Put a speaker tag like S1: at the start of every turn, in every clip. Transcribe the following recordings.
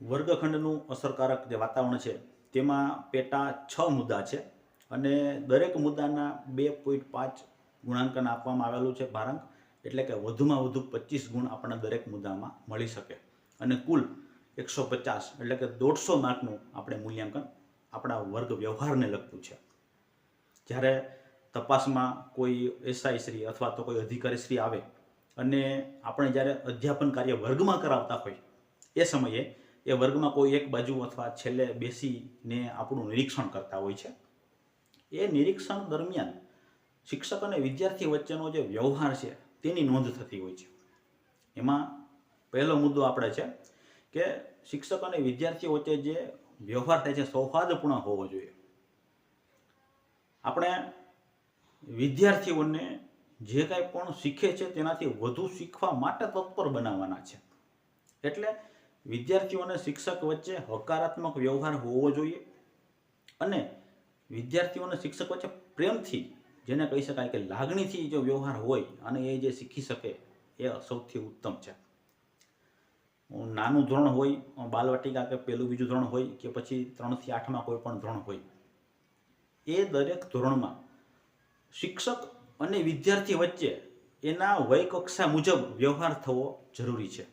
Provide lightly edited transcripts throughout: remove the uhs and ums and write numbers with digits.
S1: વર્ગખંડનું અસરકારક જે વાતાવરણ છે તેમાં પેટા 6 મુદ્દા છે અને દરેક મુદ્દાના 2.5 ગુણાંકન આપવામાં આવેલું છે ભારાંક, એટલે કે વધુમાં વધુ 25 ગુણ આપણને દરેક મુદ્દામાં મળી શકે અને કુલ 150 એટલે કે 150 માર્કનું આપણે મૂલ્યાંકન આપણા વર્ગ વ્યવહારને લગતું છે. જ્યારે તપાસમાં કોઈ એસઆઈ શ્રી અથવા તો કોઈ અધિકારી શ્રી આવે અને આપણે જ્યારે અધ્યાપન કાર્ય વર્ગમાં કરાવતા હોય એ સમયે એ વર્ગમાં કોઈ એક બાજુ અથવા છેલ્લે બેસીને આપણું નિરીક્ષણ કરતા હોય છે. એ નિરીક્ષણ દરમિયાન શિક્ષક અને વિદ્યાર્થી વચ્ચેનો જે વ્યવહાર છે તેની નોંધ થતી હોય છે. એમાં પહેલો મુદ્દો આપણે છે કે શિક્ષક અને વિદ્યાર્થીઓ વચ્ચે જે વ્યવહાર થાય છે સૌહાર્દપૂર્ણ હોવો જોઈએ. આપણે વિદ્યાર્થીઓને જે કાંઈ પણ શીખે છે તેનાથી વધુ શીખવા માટે તત્પર બનાવવાના છે. એટલે વિદ્યાર્થીઓ અને શિક્ષક વચ્ચે હકારાત્મક વ્યવહાર હોવો જોઈએ અને વિદ્યાર્થીઓ અને શિક્ષક વચ્ચે પ્રેમથી, જેને કહી શકાય કે લાગણીથી જો વ્યવહાર હોય અને એ જે શીખી શકે એ સૌથી ઉત્તમ છે. નાનું ધોરણ હોય, બાલવાટિકા કે પહેલું બીજું ધોરણ હોય કે પછી 3 થી 8માં કોઈ પણ ધોરણ હોય, એ દરેક ધોરણમાં શિક્ષક અને વિદ્યાર્થી વચ્ચે એના વય કક્ષા મુજબ વ્યવહાર થવો જરૂરી છે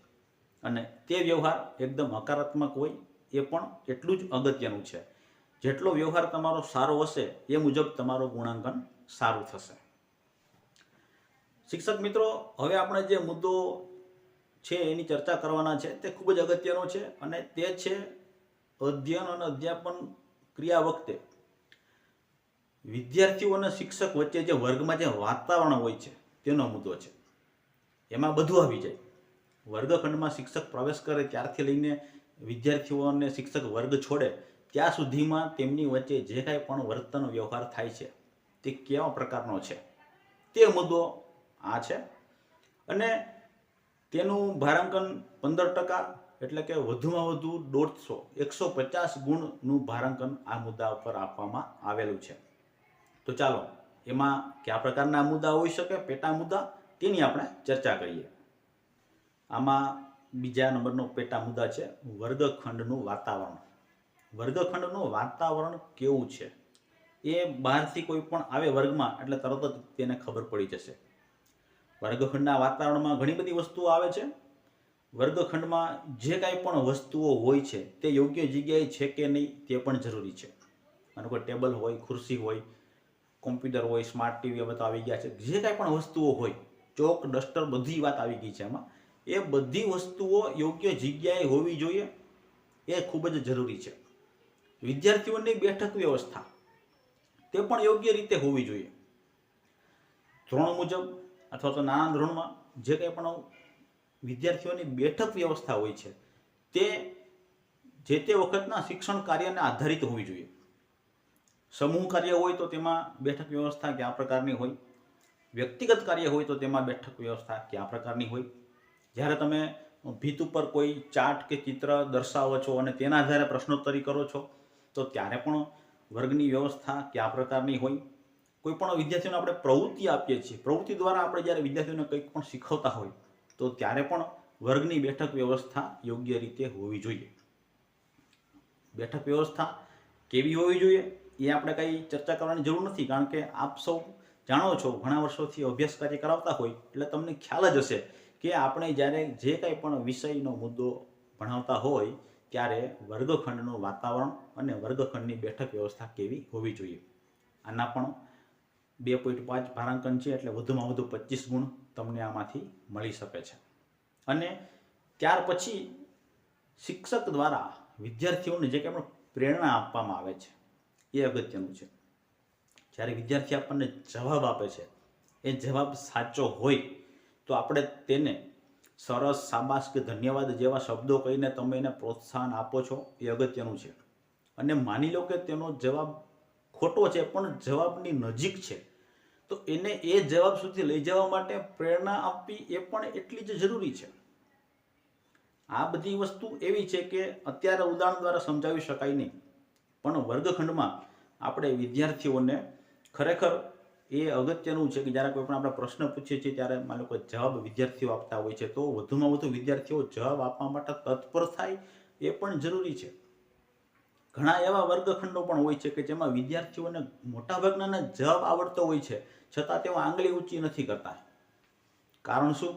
S1: અને તે વ્યવહાર એકદમ હકારાત્મક હોય એ પણ એટલું જ અગત્યનું છે. જેટલો વ્યવહાર તમારો સારો હશે એ મુજબ તમારો ગુણાંકન સારું થશે. શિક્ષક મિત્રો, હવે આપણે જે મુદ્દો છે એની ચર્ચા કરવાના છે તે ખૂબ જ અગત્યનો છે અને તે છે અધ્યયન અને અધ્યાપન ક્રિયા વખતે વિદ્યાર્થીઓ અને શિક્ષક વચ્ચે જે વર્ગમાં જે વાતાવરણ હોય છે તેનો મુદ્દો છે. એમાં બધું આવી જાય. વર્ગખંડમાં શિક્ષક પ્રવેશ કરે ત્યારથી લઈને વિદ્યાર્થીઓ અને શિક્ષક વર્ગ છોડે ત્યાં સુધીમાં તેમની વચ્ચે જે કાંઈ પણ વર્તન વ્યવહાર થાય છે તે કેવા પ્રકારનો છે તે મુદ્દો આ છે અને તેનું ભારાંકન 15%, એટલે કે વધુમાં વધુ 150 ગુણનું ભારાંકન આ મુદ્દા ઉપર આપવામાં આવેલું છે. તો ચાલો એમાં કયા પ્રકારના મુદ્દા હોઈ શકે, પેટા મુદ્દા, તેની આપણે ચર્ચા કરીએ. આમાં બીજા નંબરનો પેટા મુદ્દા છે વર્ગખંડનું વાતાવરણ. વર્ગખંડનું વાતાવરણ કેવું છે એ બહારથી કોઈ પણ આવે વર્ગમાં એટલે તરત જ તેને ખબર પડી જશે. વર્ગખંડના વાતાવરણમાં ઘણી બધી વસ્તુઓ આવે છે. વર્ગખંડમાં જે કાંઈ પણ વસ્તુઓ હોય છે તે યોગ્ય જગ્યાએ છે કે નહીં તે પણ જરૂરી છે. અને કોઈ ટેબલ હોય, ખુરશી હોય, કોમ્પ્યુટર હોય, સ્માર્ટ ટીવી હવે તો આવી ગયા છે, જે કાંઈ પણ વસ્તુઓ હોય, ચોક, ડસ્ટર, બધી વાત આવી ગઈ છે એમાં. એ બધી વસ્તુઓ યોગ્ય જગ્યાએ હોવી જોઈએ એ ખૂબ જ જરૂરી છે. વિદ્યાર્થીઓની બેઠક વ્યવસ્થા તે પણ યોગ્ય રીતે હોવી જોઈએ. ધોરણ મુજબ અથવા તો નાના ધોરણમાં જે કંઈ પણ વિદ્યાર્થીઓની બેઠક વ્યવસ્થા હોય છે તે જે તે વખતના શિક્ષણ કાર્યને આધારિત હોવી જોઈએ. સમૂહ કાર્ય હોય તો તેમાં બેઠક વ્યવસ્થા કયા પ્રકારની હોય, વ્યક્તિગત કાર્ય હોય તો તેમાં બેઠક વ્યવસ્થા કયા પ્રકારની હોય. જ્યારે તમે ભીત ઉપર કોઈ ચાર્ટ કે ચિત્ર દર્શાવો છો અને તેના આધારે પ્રશ્નોત્તરી કરો છો તો ત્યારે પણ વર્ગની વ્યવસ્થા કયા પ્રકારની હોય. કોઈ પણ વિદ્યાર્થીઓને આપણે પ્રવૃત્તિ આપીએ છીએ, પ્રવૃત્તિ દ્વારા આપણે જ્યારે વિદ્યાર્થીઓને કંઈક પણ શીખવતા હોય તો ત્યારે પણ વર્ગની બેઠક વ્યવસ્થા યોગ્ય રીતે હોવી જોઈએ. બેઠક વ્યવસ્થા કેવી હોવી જોઈએ એ આપણે કંઈ ચર્ચા કરવાની જરૂર નથી, કારણ કે આપ સૌ જાણો છો, ઘણા વર્ષોથી અભ્યાસ કાર્ય કરાવતા હોય એટલે તમને ખ્યાલ જ હશે કે આપણે જ્યારે જે કાંઈ પણ વિષયનો મુદ્દો ભણાવતા હોય ત્યારે વર્ગખંડનું વાતાવરણ અને વર્ગખંડની બેઠક વ્યવસ્થા કેવી હોવી જોઈએ. આના પણ 2.5 ભારાંકન છે, એટલે વધુમાં વધુ 25 ગુણ તમને આમાંથી મળી શકે છે. અને ત્યાર પછી શિક્ષક દ્વારા વિદ્યાર્થીઓને જે કંઈ પણ પ્રેરણા આપવામાં આવે છે એ અગત્યનું છે. જ્યારે વિદ્યાર્થી આપણને જવાબ આપે છે એ જવાબ સાચો હોય તો આપણે તેને સરસ, શાબાશ કે ધન્યવાદ જેવા શબ્દો કહીને તમે એને પ્રોત્સાહન આપો છો એ અગત્યનું છે. અને માની લો કે તેનો જવાબ ખોટો છે પણ જવાબની નજીક છે તો એને એ જવાબ સુધી લઈ જવા માટે પ્રેરણા આપવી એ પણ એટલી જ જરૂરી છે. આ બધી વસ્તુ એવી છે કે અત્યારે ઉદાહરણ દ્વારા સમજાવી શકાય નહીં, પણ વર્ગખંડમાં આપણે વિદ્યાર્થીઓને ખરેખર એ અગત્યનું છે કે જ્યારે કોઈ પણ આપણે પ્રશ્ન પૂછીએ છીએ ત્યારે માનો કોઈ જવાબ વિદ્યાર્થીઓ આપતા હોય છે તો વધુમાં વધુ વિદ્યાર્થીઓ જવાબ આપવા માટે તત્પર થાય એ પણ જરૂરી છે. ઘણા એવા વર્ગખંડો પણ હોય છે કે જેમાં વિદ્યાર્થીઓને મોટાભાગના જવાબ આવડતો હોય છે, છતાં તેઓ આંગળી ઊંચી નથી કરતા. કારણ શું?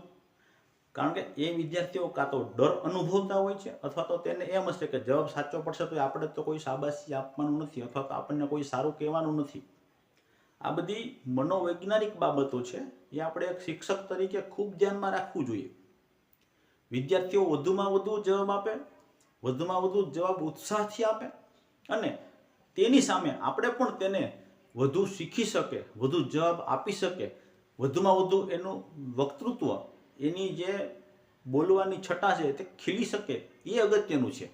S1: કારણ કે એ વિદ્યાર્થીઓ કાં તો ડર અનુભવતા હોય છે, અથવા તો તેને એમ હશે કે જવાબ સાચો પડશે તો આપણે તો કોઈ શાબાશી આપવાનું નથી, અથવા તો આપણને કોઈ સારું કહેવાનું નથી. આ બધી મનોવૈજ્ઞાનિક બાબતો છે, એ આપણે એક શિક્ષક તરીકે ખૂબ ધ્યાનમાં રાખવું જોઈએ. વિદ્યાર્થીઓ વધુમાં વધુ જવાબ આપે, વધુમાં વધુ જવાબ ઉત્સાહથી આપે, અને તેની સામે આપણે પણ તેને વધુ શીખી શકે, વધુ જવાબ આપી શકે, વધુમાં વધુ એનું વક્તૃત્વ, એની જે બોલવાની છટા છે તે ખીલી શકે, એ અગત્યનું છે.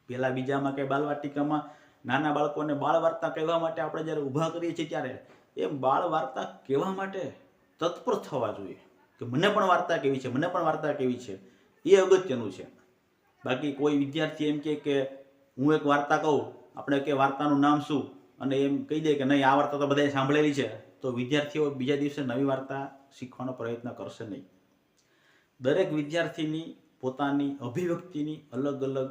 S1: પહેલા બીજામાં કે બાલવાટિકામાં નાના બાળકોને બાળ વાર્તા કહેવા માટે આપણે જ્યારે ઊભા કરીએ છીએ ત્યારે એ બાળ વાર્તા કહેવા માટે તત્પર થવા જોઈએ કે મને પણ વાર્તા કેવી છે, મને પણ વાર્તા કેવી છે, એ અગત્યનું છે. બાકી કોઈ વિદ્યાર્થી એમ કે હું એક વાર્તા કહું, આપણે કે વાર્તાનું નામ શું, અને એમ કહી દે કે નહીં આ વાર્તા તો બધાએ સાંભળેલી છે, તો વિદ્યાર્થીઓ બીજા દિવસે નવી વાર્તા શીખવાનો પ્રયત્ન કરશે નહીં. દરેક વિદ્યાર્થીની પોતાની અભિવ્યક્તિની અલગ અલગ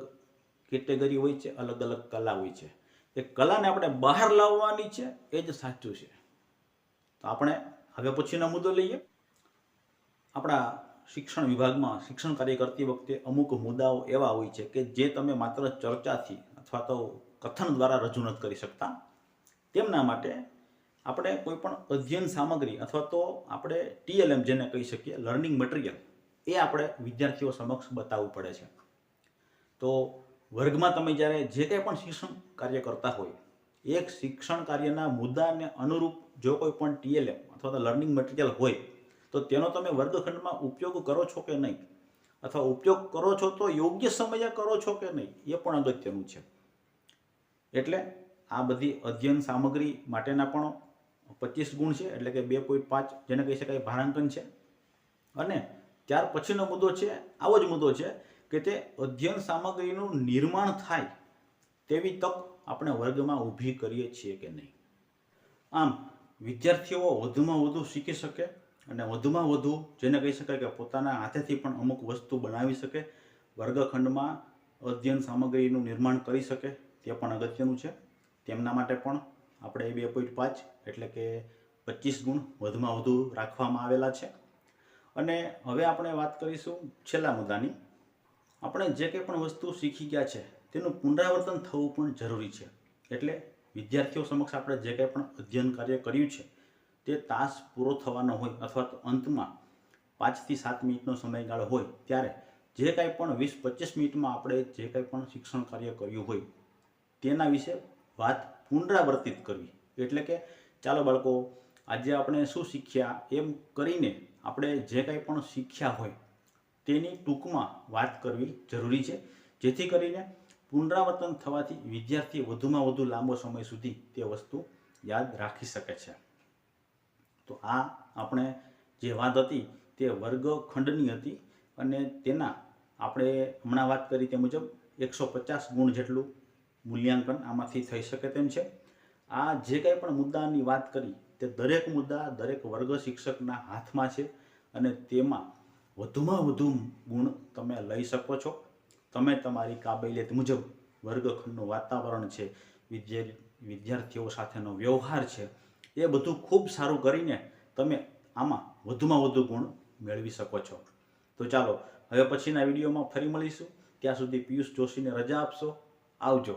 S1: કેટેગરી હોય છે, અલગ અલગ કલા હોય છે. એ કલાને આપણે બહાર લાવવાની છે, એ જ સાચું છે. તો આપણે હવે પછીનો મુદ્દો લઈએ. આપણા શિક્ષણ વિભાગમાં શિક્ષણ કાર્ય કરતી વખતે અમુક મુદ્દાઓ એવા હોય છે કે જે તમે માત્ર ચર્ચાથી અથવા તો કથન દ્વારા રજૂ નથી કરી શકતા. તેમના માટે આપણે કોઈ પણ અધ્યયન સામગ્રી અથવા તો આપણે TLM જેને કહી શકીએ, લર્નિંગ મટીરિયલ, એ આપણે વિદ્યાર્થીઓ સમક્ષ બતાવવું પડે છે. તો વર્ગમાં તમે જ્યારે જે કંઈ પણ શિક્ષણ કાર્ય કરતા હોય, એક શિક્ષણ કાર્યના મુદ્દાને અનુરૂપ જો કોઈ પણ TLM અથવા તો લર્નિંગ મટીરિયલ હોય તો તેનો તમે વર્ગખંડમાં ઉપયોગ કરો છો કે નહીં, અથવા ઉપયોગ કરો છો તો યોગ્ય સમયે કરો છો કે નહીં, એ પણ અગત્યનું છે. એટલે આ બધી અધ્યયન સામગ્રી માટેના પણ 25 ગુણ છે, એટલે કે 2.5 જેને કહી શકાય ભારાંકન છે. અને ત્યાર પછીનો મુદ્દો છે, આવો જ મુદ્દો છે કે તે અધ્યયન સામગ્રીનું નિર્માણ થાય તેવી તક આપણે વર્ગમાં ઊભી કરીએ છીએ કે નહીં. આમ વિદ્યાર્થીઓ વધુમાં વધુ શીખી શકે અને વધુમાં વધુ જેને કહી શકાય કે પોતાના હાથેથી પણ અમુક વસ્તુ બનાવી શકે, વર્ગખંડમાં અધ્યયન સામગ્રીનું નિર્માણ કરી શકે, તે પણ અગત્યનું છે. તેમના માટે પણ આપણે 2.5 એટલે કે 25 ગુણ વધુમાં વધુ રાખવામાં આવેલા છે. અને હવે આપણે વાત કરીશું છેલ્લા મુદ્દાની. આપણે જે કંઈ પણ વસ્તુ શીખી ગયા છે તેનું પુનરાવર્તન થવું પણ જરૂરી છે. એટલે વિદ્યાર્થીઓ સમક્ષ આપણે જે કંઈ પણ અધ્યયન કાર્ય કર્યું છે તે તાસ પૂરો થવાનો હોય અથવા તો અંતમાં 5 થી 7 મિનિટનો સમયગાળો હોય ત્યારે જે કાંઈ પણ 20-25 મિનિટમાં આપણે જે કંઈ પણ શિક્ષણ કાર્ય કર્યું હોય તેના વિશે વાત પુનરાવર્તિત કરવી. એટલે કે ચાલો બાળકો, આજે આપણે શું શીખ્યા, એમ કરીને આપણે જે કંઈ પણ શીખ્યા હોય તેની ટૂંકમાં વાત કરવી જરૂરી છે, જેથી કરીને પુનરાવર્તન થવાથી વિદ્યાર્થી વધુમાં વધુ લાંબો સમય સુધી તે વસ્તુ યાદ રાખી શકે છે. તો આ આપણે જે વાત હતી તે વર્ગખંડની હતી, અને તેના આપણે હમણાં વાત કરી તે મુજબ 150 ગુણ જેટલું મૂલ્યાંકન આમાંથી થઈ શકે તેમ છે. આ જે કંઈ પણ મુદ્દાની વાત કરી તે દરેક મુદ્દા દરેક વર્ગ શિક્ષકના હાથમાં છે, અને તેમાં વધુમાં વધુ ગુણ તમે લઈ શકો છો. તમે તમારી કાબેલિયત મુજબ વર્ગખંડનું વાતાવરણ છે, વિદ્યાર્થીઓ સાથેનો વ્યવહાર છે, એ બધું ખૂબ સારું કરીને તમે આમાં વધુમાં વધુ ગુણ મેળવી શકો છો. તો ચાલો હવે પછીના વિડીયોમાં ફરી મળીશું. ત્યાં સુધી પિયુષ જોશીને રજા આપશો. આવજો.